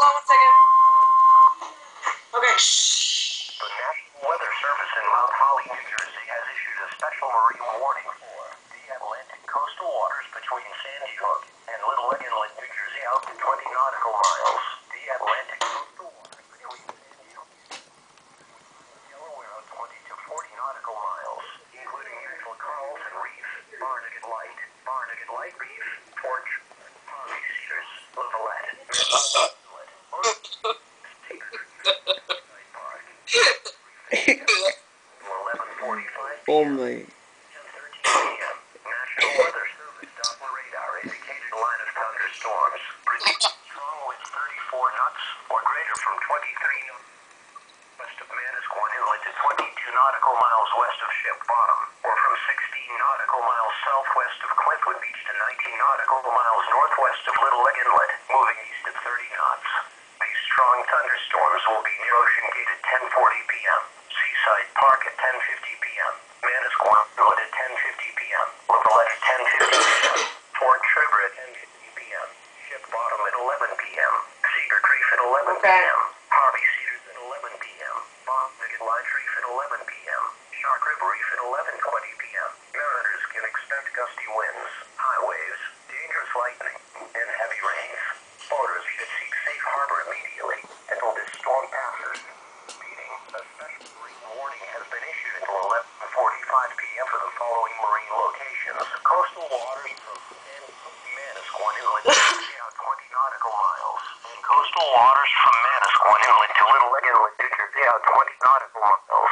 Hold on 1 second. Okay, shh. The National Weather Service in Mount Holly, New Jersey has issued a special marine warning for the Atlantic coastal waters between Sandy Hook and Little Inlet, New Jersey, out to 20 nautical miles. The Atlantic coastal waters between Sandy Hook and Delaware out 20 to 40 nautical miles, including usual corals and reefs, Barnegat Light Reef, Torch, Harvey Cedars, Lavalette, Only. 10:13 p.m. National Weather Service Doppler radar indicated a line of thunderstorms. Strong winds 34 knots or greater from 23 knots west of Manasquan Inlet to 22 nautical miles west of Ship Bottom, or from 16 nautical miles southwest of Clintwood Beach to 19 nautical miles northwest of Little Leg Inlet, moving east at 30 knots. These strong thunderstorms will be near Ocean Gate at 10:40 p.m., Seaside Park at 10:50 p.m., Manasquan Inlet at 10:50 p.m., Lavalette at 10:50 p.m., Fort Trevor at 10:50 p.m., Ship Bottom at 11 p.m., Cedar Creek at 11 p.m., Harvey Cedars at 11 p.m., Barnegat Light Reef at 11 p.m., Shark River Reef at 11:20 p.m. Mariners can expect gusty winds, high waves, dangerous lightning, and heavy rains. Boaters should seek safe harbor immediately until this storm passes. Meaning, a special marine warning has been issued until 11:45 p.m. for the following marine locations. Coastal waters from Manasquan Inlet to out 20 nautical miles. And coastal waters from Manasquan Inlet to Little Leg Inlet, New Jersey, out 20 nautical miles.